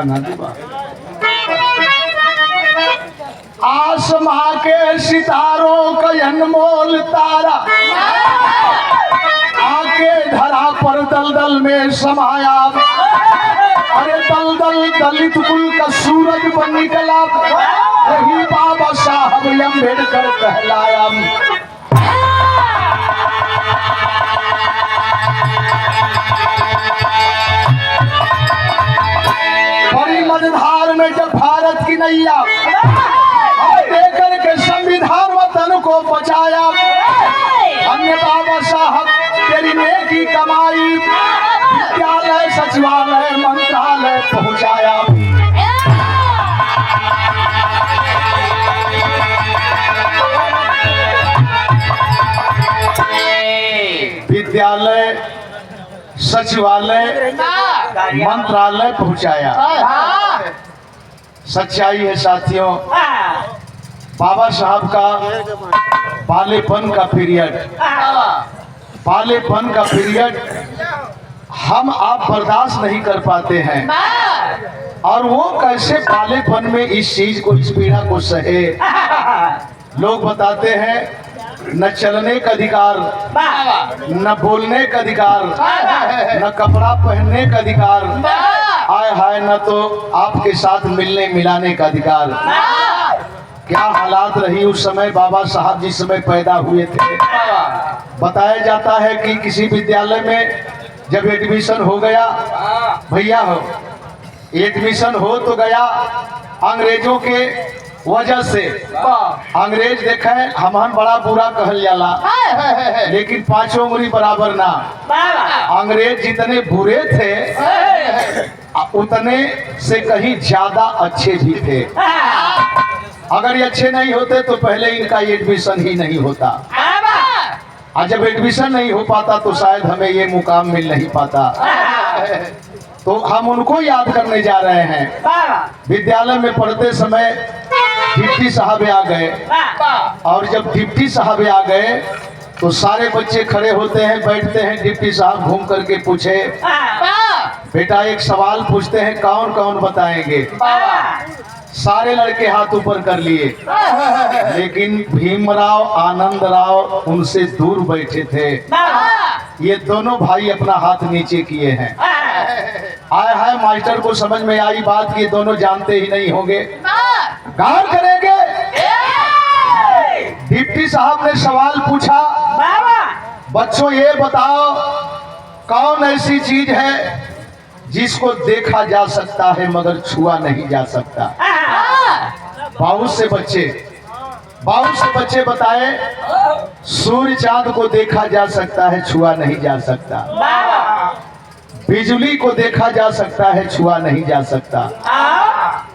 मौका ना देवा। आसमां के सितारों का अनमोल तारा आके धरा पर दलदल में समाया। अरे दलदल दलित कुल का सूरज बन निकला, वही बाबा साहब अम्बेडकर कहलाया। बड़ी मझधार में जब भारत की नैया देकर के संविधान वतन को बचाया, हमने बाबा साहब तेरी नेकी कमाई, विद्यालय सचिवालय मंत्रालय पहुंचाया। विद्यालय सचिवालय मंत्रालय पहुंचाया। सच्चाई है साथियों, बाबा साहब का बालेपन का पीरियड हम आप बर्दाश्त नहीं कर पाते हैं। और वो कैसे बालेपन में इस चीज को, इस पीड़ा को सहे। लोग बताते हैं न चलने का अधिकार, न बोलने का अधिकार, न कपड़ा पहनने का अधिकार, हाय हाय न तो आपके साथ मिलने मिलाने का अधिकार। क्या हालात रही उस समय बाबा साहब जिस समय पैदा हुए थे। बताया जाता है कि किसी विद्यालय में जब एडमिशन हो गया, भैया हो एडमिशन हो तो गया अंग्रेजों के वजह से। अंग्रेज देखे हमन बड़ा बुरा कहल जाला, लेकिन पांचों उंगली बराबर ना। अंग्रेज जितने बुरे थे उतने से कहीं ज्यादा अच्छे भी थे। अगर ये अच्छे नहीं होते तो पहले इनका एडमिशन ही नहीं होता, और जब एडमिशन नहीं हो पाता तो शायद हमें ये मुकाम मिल नहीं पाता। तो हम उनको याद करने जा रहे हैं। विद्यालय में पढ़ते समय डिप्टी साहब आ गए, और जब डिप्टी साहब आ गए तो सारे बच्चे खड़े होते हैं, बैठते हैं। डिप्टी साहब घूम करके पूछे, बेटा एक सवाल पूछते हैं, कौन कौन बताएंगे। सारे लड़के हाथ ऊपर कर लिए, लेकिन भीमराव आनंदराव उनसे दूर बैठे थे। ये दोनों भाई अपना हाथ नीचे किए हैं। आए हाय मास्टर को समझ में आई बात कि दोनों जानते ही नहीं होंगे। गौर करेंगे। डिप्टी साहब ने सवाल पूछा, बच्चों ये बताओ कौन ऐसी चीज है जिसको देखा जा सकता है मगर छुआ नहीं जा सकता। बहुत से बच्चे बताए, सूर्य चांद को देखा जा सकता है, छुआ नहीं जा सकता। बिजली को देखा जा सकता है, छुआ नहीं जा सकता।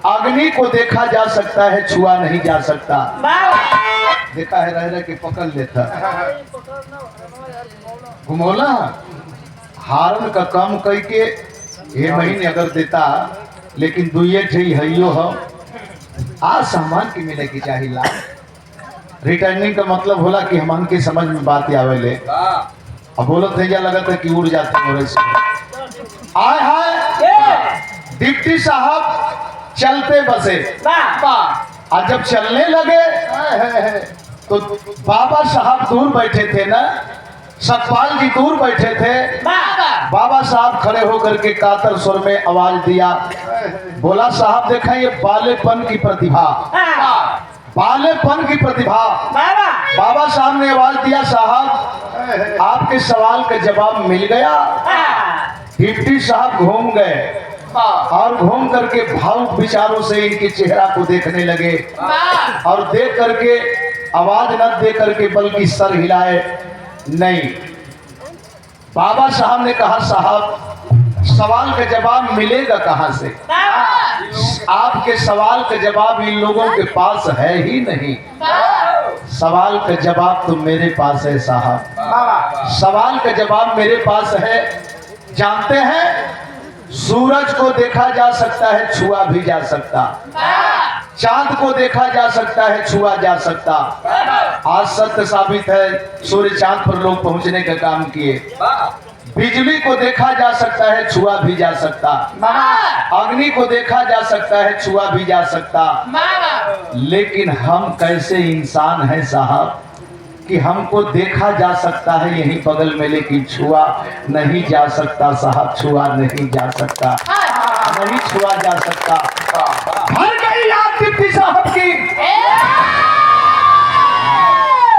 अग्नि को देखा जा सकता है, छुआ नहीं जा सकता। देखा है रह के पकड़ लेता। घुमोला हारन का कम कई के ये महीने अगर देता, लेकिन दुए ठे हइयो हो आज सामान की मिले की चाहिए। रिटर्निंग का मतलब होला कि हम के समझ में बात आवेले। अब बोलत है लगता है कि उड़ जाते मोरे से। आय हाय डिप्टी साहब चलते बसे, और जब चलने लगे तो बाबा साहब दूर बैठे थे ना, सतपाल जी दूर बैठे थे। बाबा साहब खड़े होकर के कातर स्वर में आवाज दिया, बोला साहब देखा ये बालेपन की प्रतिभा, बालेपन की प्रतिभा। बाबा साहब ने आवाज दिया, साहब आपके सवाल का जवाब मिल गया। डिप्टी साहब घूम गए और घूम करके भावुक विचारों से इनके चेहरा को देखने लगे, और देख करके आवाज न दे करके बल्कि सर हिलाए नहीं। बाबा साहब ने कहा, साहब सवाल का जवाब मिलेगा कहां से? आपके सवाल का जवाब इन लोगों के पास है ही नहीं। सवाल का जवाब तो मेरे पास है साहब, सवाल का जवाब मेरे पास है। जानते हैं सूरज को देखा जा सकता है, छुआ भी जा सकता। चांद को देखा जा सकता है, छुआ जा सकता। आज सत्य साबित है, सूर्य चांद पर लोग पहुंचने का काम किए। बिजली को देखा जा सकता है, छुआ भी जा सकता। अग्नि को देखा जा सकता है, छुआ भी जा सकता। लेकिन हम कैसे इंसान हैं साहब कि हमको देखा जा सकता है यहीं बगल में, लेकिन छुआ नहीं जा सकता साहब, छुआ नहीं जा सकता, नहीं छुआ जा सकता। भर गई याद डिप्टी साहब की,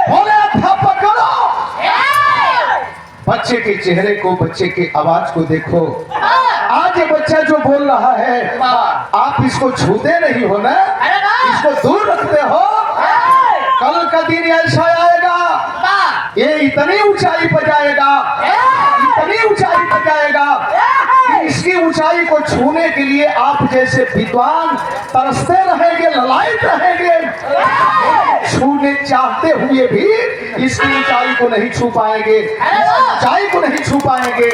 बोले अध्यापक करो। बच्चे के चेहरे को, बच्चे के आवाज को देखो। आज ये बच्चा जो बोल रहा है, आप इसको छूते नहीं हो ना, इसको दूर रखते हो। कल का दिन ऐसा आएगा, ये इतनी ऊंचाई पर जाएगा, इतनी ऊंचाई पर जाएगा कि इसकी ऊंचाई को छूने के लिए आप जैसे विद्वान तरसते रहेंगे, ललायत रहेंगे, छूने चाहते हुए भी इसकी ऊंचाई को नहीं छू पाएंगे, ऊंचाई को नहीं छू पाएंगे।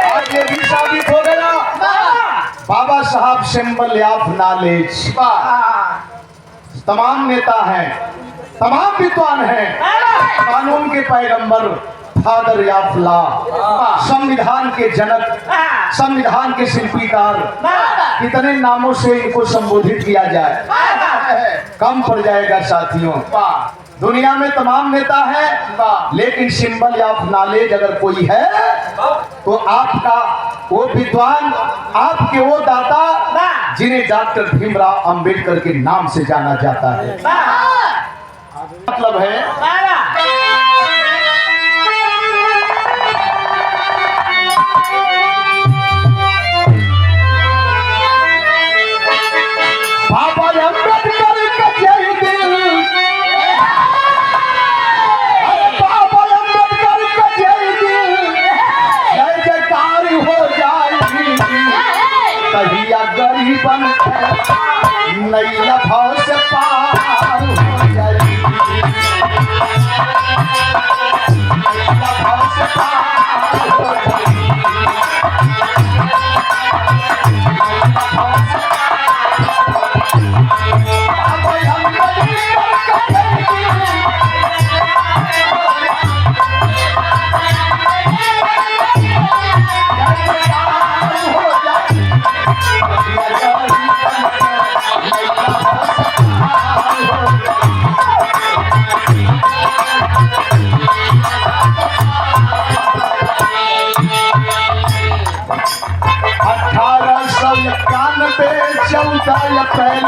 आज ये भी साबित हो गया, बाबा साहब सिंबल ऑफ नॉलेज। तमाम नेता हैं, तमाम विद्वान हैं, कानून के पैगंबर, फादर ऑफ लॉ, संविधान के जनक, संविधान के शिल्पीकार, कितने नामों से इनको संबोधित किया जाए कम पड़ जाएगा साथियों। दुनिया में तमाम नेता है, लेकिन सिंबल ऑफ नॉलेज अगर कोई है तो आपका वो विद्वान, आपके वो दाता जिन्हें डॉक्टर भीमराव अंबेडकर के नाम से जाना जाता है। मतलब है बाबा अम्बेडकर का जय दिल, बाबा अम्बेडकर का जय दिल, जय जयकार हो जाएगी। कहिया गरीबन नई लफाओं से पार हो जाएगी, लफाओं से पार हो जाएगी। अप्रैल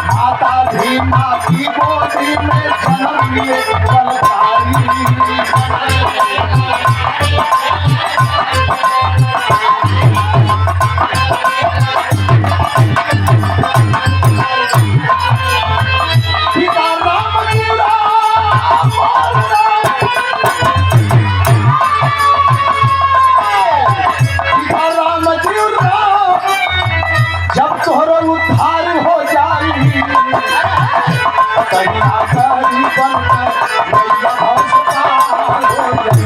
माता भीमा की गोदी में जन्म लिए बलकारी। जब तोहरा उद्धार हो जाई, कहिया गरीबन नैया भव पार हो जाई।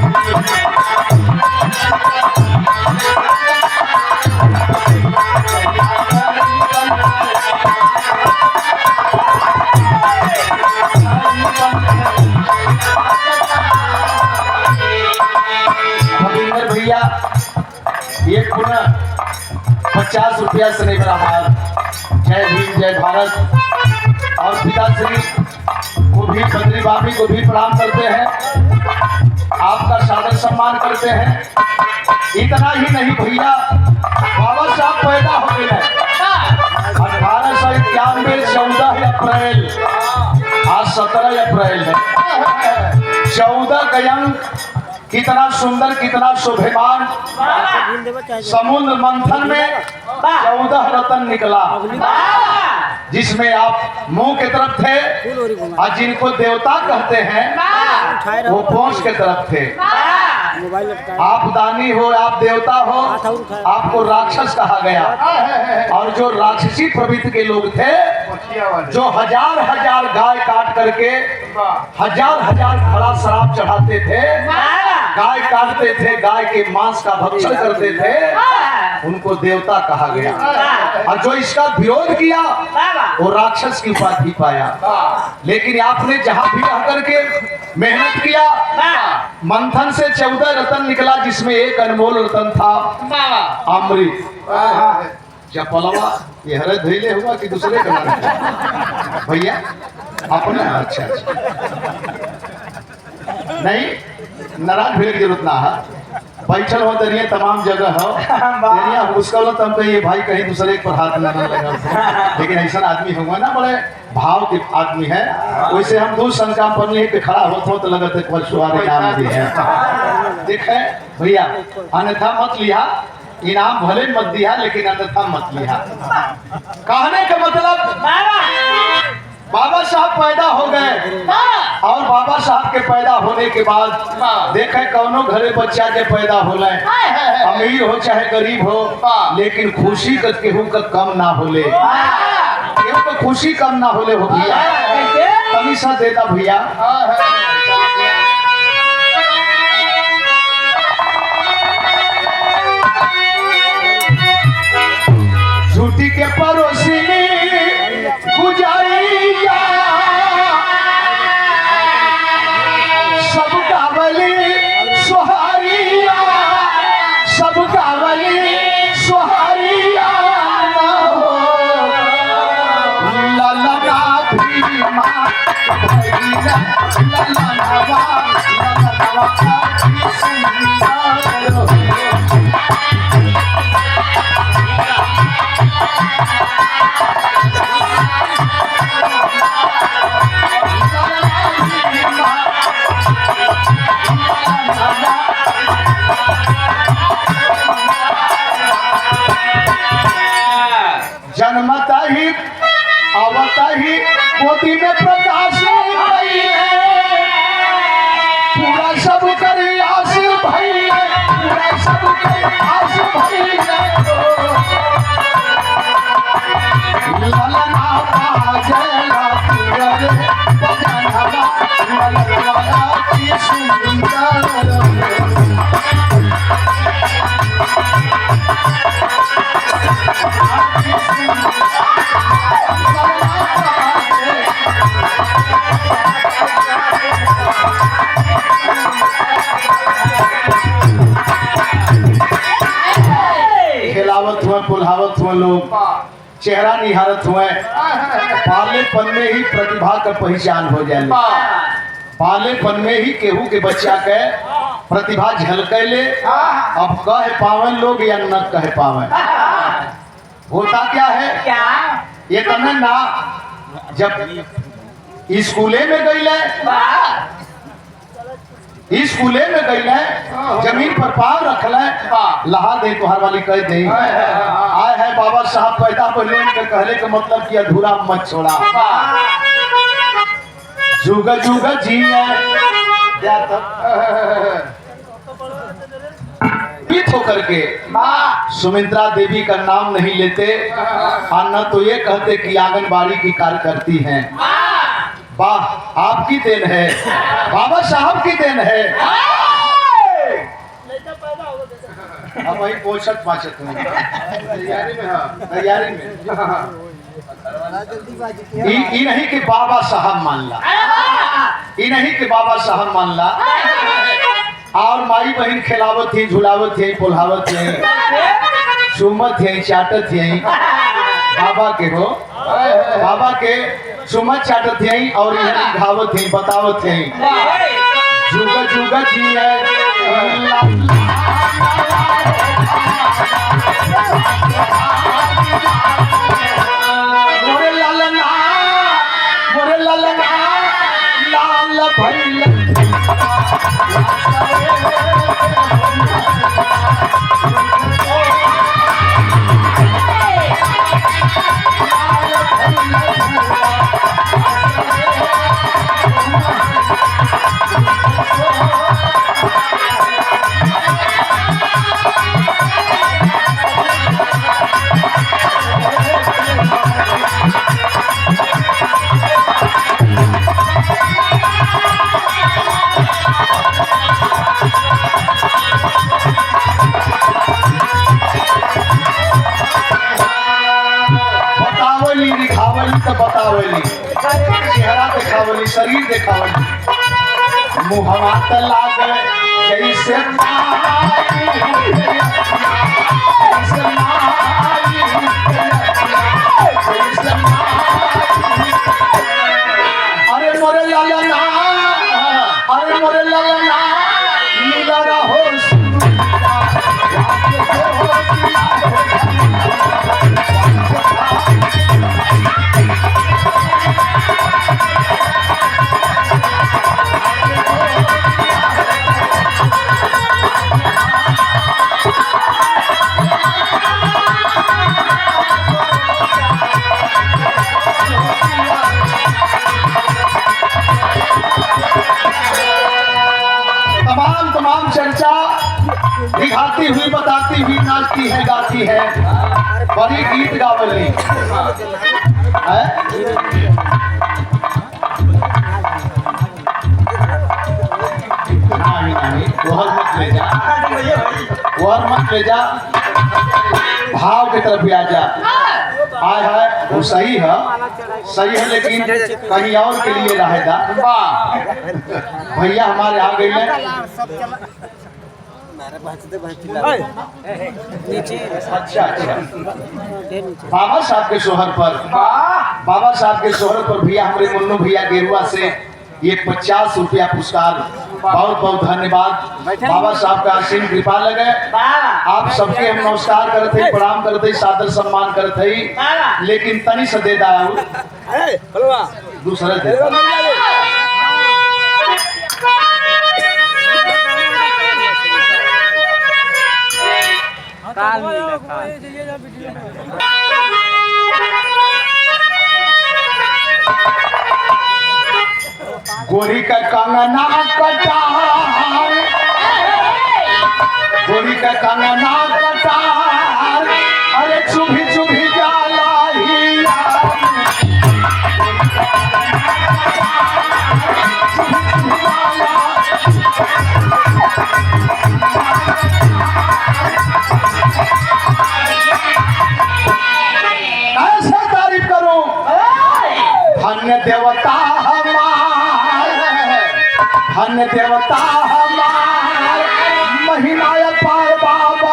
भविंदर भैया ये पुनः 50 रुपया से नहीं रहा। जय भीम, जय भारत। और पिताश्री को भी, बद्री बाबी को भी प्रणाम करते हैं, आपका सादर सम्मान करते हैं। इतना ही नहीं भैया, बाबा साहब पैदा हो गए 1891 14 अप्रैल, आज 17 अप्रैल है। 14 का अंक कितना सुंदर, कितना शोभेमान। समुद्र मंथन में 14 रत्न निकला, जिसमें आप मुंह के तरफ थे और जिनको देवता कहते हैं वो पहुंच के तरफ थे। आप दानी हो, आप देवता हो, आपको राक्षस कहा गया। और जो राक्षसी प्रवृत्ति के लोग थे जो हजार हजार गाय काट करके हजार हजार घड़ा शराब चढ़ाते थे, गाय काटते थे, गाय के मांस का भक्षण करते थे, उनको देवता कहा गया। और जो इसका विरोध किया वो राक्षस की उपाधि पाया। लेकिन आपने जहां भी रह करके मेहनत किया, मंथन से 14 रतन निकला, जिसमें एक अनमोल रतन था अमृत। चपलवा ये हरे धैले हुआ कि दूसरे का भैया अपना? अच्छा अच्छा, नहीं नाराज भेड़ की जरूरत ना है। बैठल हो दरिया तमाम जगह हो दरिया उसका तो हम कहिए भाई कहीं दूसरे पर हाथ ना लगा, लेकिन ऐसा आदमी होगा ना, बड़े भाव के आदमी है। वैसे हम दूर संकाम पर पे खड़ा होते हो तो लगता है परसुआरे नाम भी है। देखे भैया, अन्यथा मत लिया, इनाम भले मत दिया लेकिन अन्यथा मत लिया। कहने का मतलब बाबा साहब पैदा हो गए, और बाबा साहब के पैदा होने के बाद देखे कौनो घरे बच्चा के पैदा होले, अमीर हो चाहे गरीब हो, लेकिन खुशी का केहू का कम ना होले, केहू का खुशी कम ना होले हो भैया। कमी सा देता भैया। झूठी के पड़ोसिनी गुजारिया सब कावली सुहारिया, सब कावली सुहारिया ललना भीमा भैया ललनवा जन्मता ही आवता ही मोती में प्रकाश भई है, पूरा सब कर आस भई है, पूरा सब कर आस भई है। ललना बाजेला तुररे बजनवा ललना की सुंदर खिलावत हुए, पुल्हावत हुए, लोग चेहरा निहारत हुए। पालेपन में ही प्रतिभा का पहचान हो जाए, पालेपन में ही केहू के बच्चा के प्रतिभा झलकैले। अब कह पावे लोग या न कह पावे, होता क्या है ये तने ना, जब स्कूले में गईले, स्कूले में गईले, जमीन पर पाँव रखले, लहा दे तुहार वाली कह दे आए है बाबा साहब पैदा पहले के कहले के मतलब कि अधूरा मत छोड़ा। जुग जुग जिए होकर के सुमित्रा देवी का नाम नहीं लेते, और न तो ये कहते कि आंगनबाड़ी की कार्य करती हैं। वाह, आपकी देन है, बाबा साहब की देन है। अब वही पोषक पाचक तैयारी में, हाँ तैयारी में ई नहीं कि बाबा साहब मान ला, ई नहीं कि बाबा साहब मान ला। और माई बहन खिलावत थी, झुलावत थी, पुल्हावत थी, चुमत थी, चाटत थी। बाबा के हो, बाबा के चुमत चाटत थी और यह घावत थी, बतावत थी। जुग जुग जी है मोरे ललना, मोरे ललना लाल भैया दिखावली तो बतावली, चेहरा दिखावली, शरीर दिखावली, मुहवा त लागे जैसे अरे मोरे लाला, अरे मोरे लाला, नीला रहो तमाम चर्चा दिखाती हुई, बताती हुई, नाचती है, गाती है, बड़ी गीत गावली है। नहीं, वहर मत ले जा, वहर मत ले जा, भाव की तरफ भी आ जा। आय है वो सही है, लेकिन कहीं और के लिए रहेगा। भैया हमारे आ गए हैं। अच्छा, बाबा साहब के शोहर पर भैया हमारे मुन्नू भैया गेरुआ से ये 50 रुपया पुरस्कार, बहुत बहुत धन्यवाद। बाबा साहब का असीम कृपा लगे। आप सबके हम नमस्कार करते, प्रणाम करते, सादर सम्मान करते, लेकिन तनी से दे दा दूसरा दे। गोरी का कंगना कटार, गोरी का कंगना कटार, अरे चुभी चुभी जाला ही कैसे तारीफ करूं। धन्य देवता धन्य देवता हमार, महिमा पार बाबा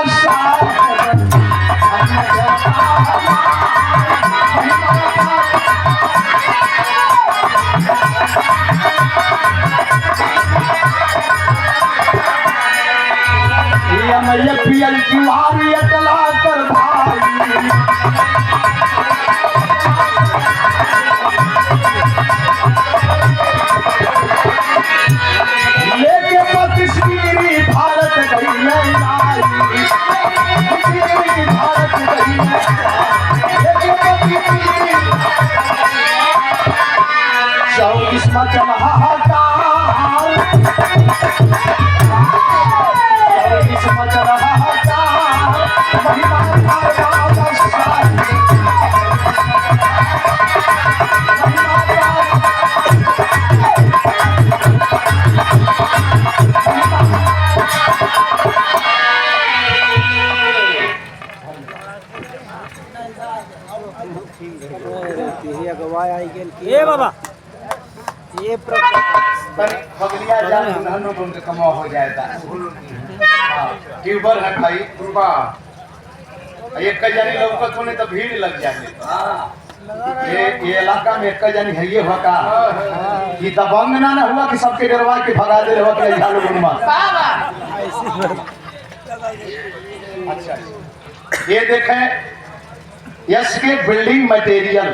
मैया पियल जुआरी अकला कर भाई, लेके बत्तीसवीं भारत गई है नारी, भारत गई है, लेके बत्तीसवीं 24वां चमहाकार, 24वां चमहाकार, महिमा ये बाबा ये फगलिया जान दुल्हनों को उनका कमाओ हो जाएगा। ट्यूबर है भाई, एक जानी लौकत होने तो भीड़ लग जाएगी। ये इलाका में एक जानी है ये हुआ का कि दबंग ना हुआ कि सबके डरवा के भगा दे हुआ कि झालू गुनमा। अच्छा, ये देखें यश के बिल्डिंग मटेरियल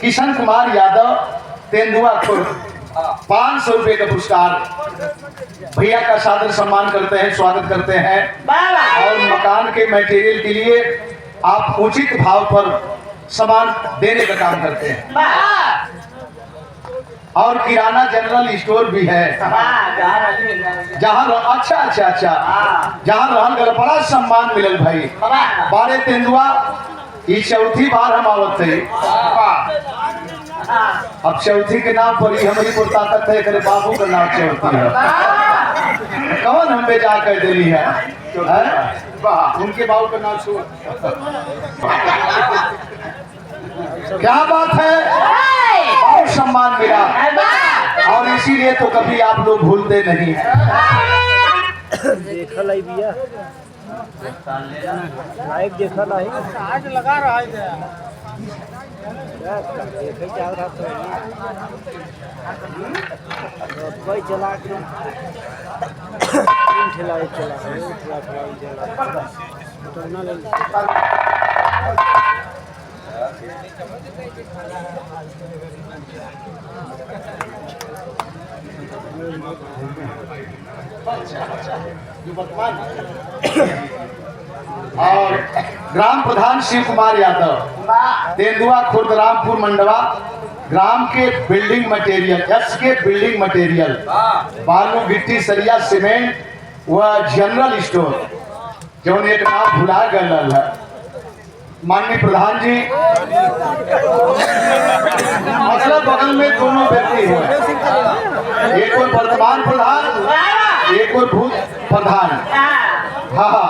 किशन कुमार यादव तेंदुआ खुर्द 500 रुपए का पुरस्कार भैया का सादर सम्मान करते हैं, स्वागत करते हैं। और मकान के मटेरियल के लिए आप उचित भाव पर सामान देने का काम करते हैं। और किराना जनरल स्टोर भी है जहाँ अच्छा जहाँ रहल बड़ा सम्मान मिलल भाई। बारे तेंदुआ ये चौथी बार हम आवत थे। अब चौथी के नाम पर ही हमारी को ताकत है, करे बाबू का नाम चौथी है। कौन हम पे जा कर दिली है, उनके बाबू का नाम क्या बात है, और सम्मान मिला, और इसीलिए तो कभी आप लोग भूलते नहीं हैं। देखा लाई भैया, लाइव देखा लाई, आज लगा रहा है देखे क्या रहा तो कोई चला के ठेला चला और ग्राम प्रधान शिव कुमार यादव, तेंदुआ खुर्द रामपुर मंडवा ग्राम के बिल्डिंग मटेरियल, यस के बिल्डिंग मटेरियल, बालू गिट्टी सरिया सीमेंट व जनरल स्टोर, जो एक नाम भुला गया है। माननीय प्रधान जी, मतलब बगल में दोनों व्यक्ति हुए, एक और वर्तमान प्रधान, एक और भूत प्रधान। हाँ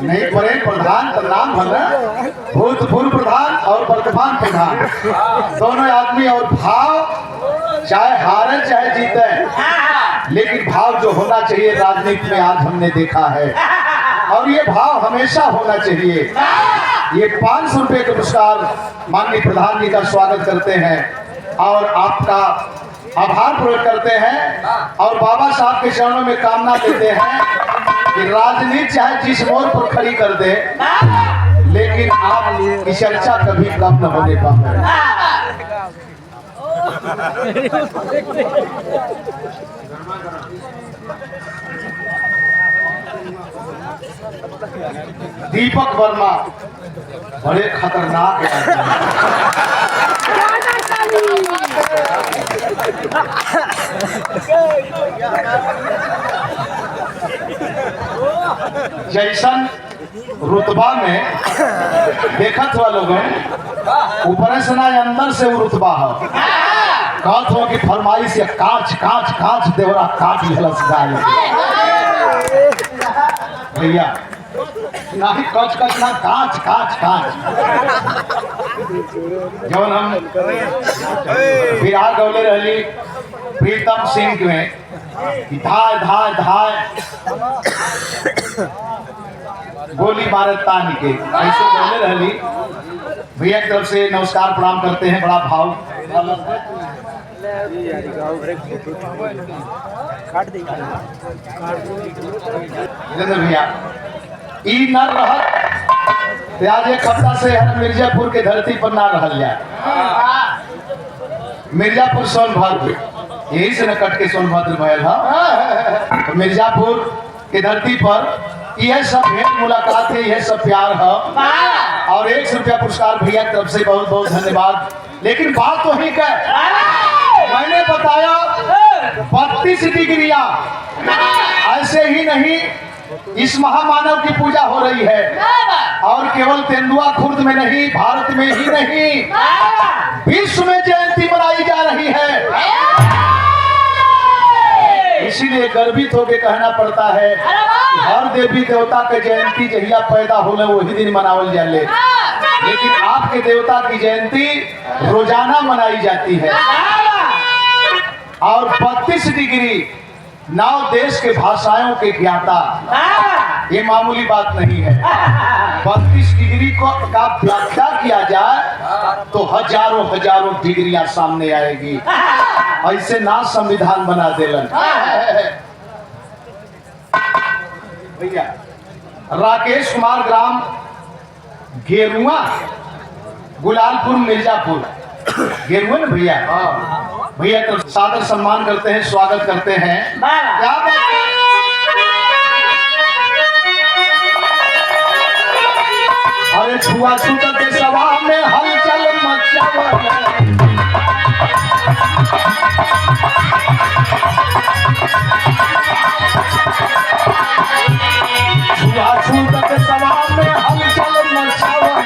नहीं परे प्रधान का नाम है, भूतपूर्व प्रधान और वर्तमान प्रधान, दोनों आदमी। और भाव चाहे हारे चाहे जीते, लेकिन भाव जो होना चाहिए राजनीति में आज हमने देखा है, और ये भाव हमेशा होना चाहिए। ये 500 रुपए का पुरस्कार माननीय प्रधान जी का स्वागत करते हैं और आपका आभार प्रकट करते हैं, और बाबा साहब के चरणों में कामना देते हैं कि राजनीति चाहे जिस मोड़ पर खड़ी कर दे, लेकिन आप की चर्चा कभी कम न होने पाए। दीपक वर्मा बड़े खतरनाक जैसन रुतबा में देखत हुआ लोगों, ऊपर से ना अंदर से वो रुतबा है। कहत हो कि फरमाइश या कांच कांच कांच देवरा काट लिहलस गाय भैया, ना ही कच कच ना कांच कांच कांच। जब हम बिहार गौले रही प्रीतम सिंह में धाय धाय धाय गोली मारत तान के ऐसे गौले रही भैया की तरफ से नमस्कार प्रणाम करते हैं। बड़ा भाव भैया ई न रहत आज एक हफ्ता से मिर्जापुर के धरती पर ना रहल जाए। मिर्जापुर सोनभद्र, यही से न कट के सोनभद्र भयल है। तो मिर्जापुर के धरती पर यह सब भेंट मुलाकात है, यह सब प्यार है, और 100 रुपया पुरस्कार भैया की तरफ से बहुत बहुत धन्यवाद। लेकिन बात तो ही क्या, मैंने बताया 32 डिग्रियां ऐसे ही नहीं, इस महामानव की पूजा हो रही है, और केवल तेंदुआ खुर्द में नहीं, भारत में ही नहीं, विश्व में जयंती मनाई जा रही है। इसीलिए गर्वित होकर कहना पड़ता है कि हर देवी देवता के जयंती जहिया पैदा होले वही दिन मनावल जाले, लेकिन आपके देवता की जयंती रोजाना मनाई जाती है। और 32 डिग्री 9 देश के भाषाओं के ज्ञाता, ये मामूली बात नहीं है। 32 डिग्री को का व्याख्या किया जाए तो हजारों हजारों डिग्रियां सामने आएगी। ऐसे ना संविधान बना देलन भैया। राकेश कुमार ग्राम गेरुआ गुलालपुर मिर्जापुर, गेरुआ ना भैया, भैया तो सादर सम्मान करते हैं, स्वागत करते हैं। क्या अरे छुआछूत के सभा में हलचल मचावल, छुआछूत के सभा में हलचल मचावल,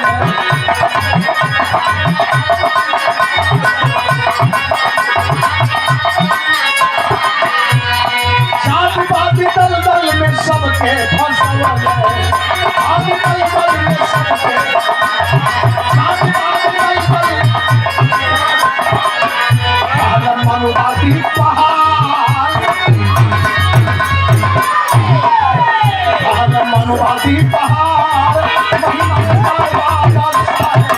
जात पात दल दल में सबके फंसवल, जात पात पर्वती पहाड़ महिमा बाबा साहेब।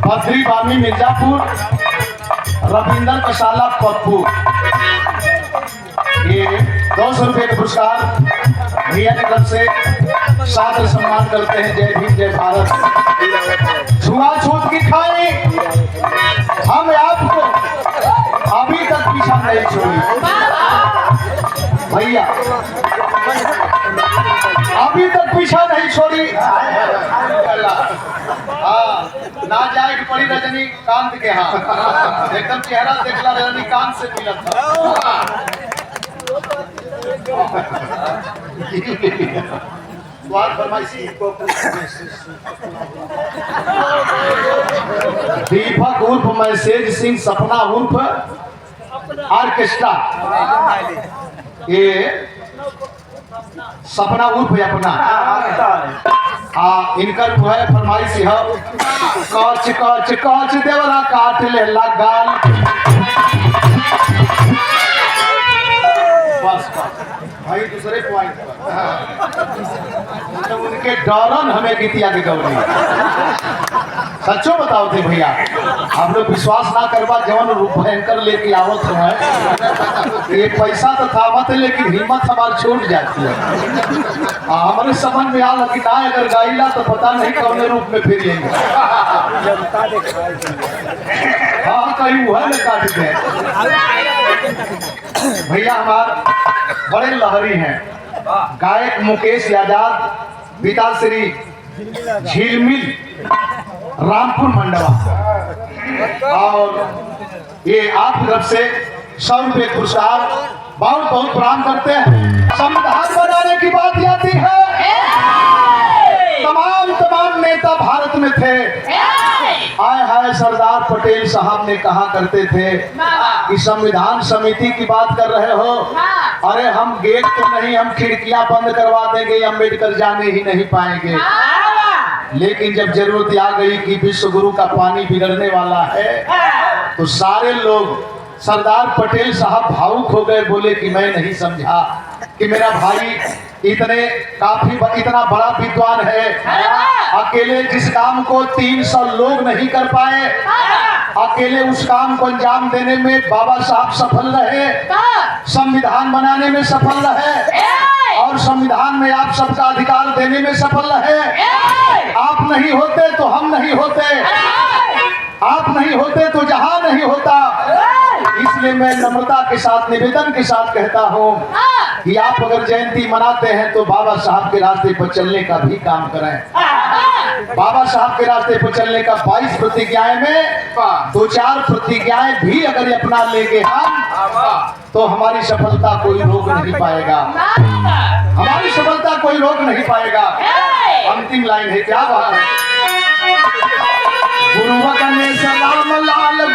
बद्री बामी मिर्जापुर रविंदर कसाला पप्पू, ये 200 रुपये का पुरस्कार भैया की तरफ से सादर सम्मान करते हैं। जय भीम जय भारत। छुआछूत की खाई हम आपको अभी तक पीछा नहीं छोड़ी भैया, अभी तक पीछा नहीं छोड़ी। हाँ, ना जाए कि पड़ी रजनीकांत के यहाँ, एकदम चेहरा देखला रजनीकांत से मिला था। स्वाद फरमाइशी दीपक उर्फ मैसेज सिंह, सपना उर्फ ऑर्केस्ट्रा, ये सपना उर्फ अपना इनकर जो है फरमाइश है कच कच कच देवरा काट ले गाल। बस भाई दूसरे पॉइंट तो उनके डरन हमें गीतिया के गौरी सच्चो बताओ थे भैया, हम लोग विश्वास ना करवा जवन रूप भयंकर लेके आवत है। ये पैसा तो था मत, लेकिन हिम्मत हमारी छूट जाती है। हमारे समझ में आला कि ना अगर गाइला तो पता नहीं कौन रूप में फिर लेंगे। हाँ कहीं हुआ न काट दे भैया। हमारे बड़े लहरी हैं गायक मुकेश यादव, पिता श्री झिलमिल रामपुर मंडवा, और ये आप तरफ से 100 रुपये पुरस्कार बहुत बहुत प्रणाम करते हैं। संविधान बनाने की बात आती है, तमाम नेता भारत में थे। आए हाय सरदार पटेल साहब ने कहा करते थे कि संविधान समिति की बात कर रहे हो, अरे हम गेट तो नहीं, हम खिड़कियां बंद करवा देंगे, अम्बेडकर जाने ही नहीं पाएंगे। लेकिन जब जरूरत आ गई कि विश्व गुरु का पानी बिगड़ने वाला है, तो सारे लोग सरदार पटेल साहब भावुक हो गए, बोले कि मैं नहीं समझा कि मेरा भाई इतना बड़ा विद्वान है, अकेले जिस काम को 300 लोग नहीं कर पाए, अकेले उस काम को अंजाम देने में बाबा साहब सफल रहे, संविधान बनाने में सफल रहे, और संविधान में आप सबका अधिकार देने में सफल रहे। आप नहीं होते तो हम नहीं होते, आप नहीं होते तो जहां नहीं होता। इसलिए मैं नम्रता के साथ, निवेदन के साथ कहता हूं कि आप अगर जयंती मनाते हैं तो बाबा साहब के रास्ते पर चलने का भी काम करें। बाबा साहब के रास्ते पर चलने का 22 प्रतिज्ञाएं में 2-4 प्रतिज्ञाएं भी अगर अपना लेंगे हम, तो हमारी सफलता कोई रोक नहीं पाएगा, हमारी सफलता कोई रोक नहीं पाएगा। अंतिम लाइन है, क्या बात है। गुरु गणेश राम लाल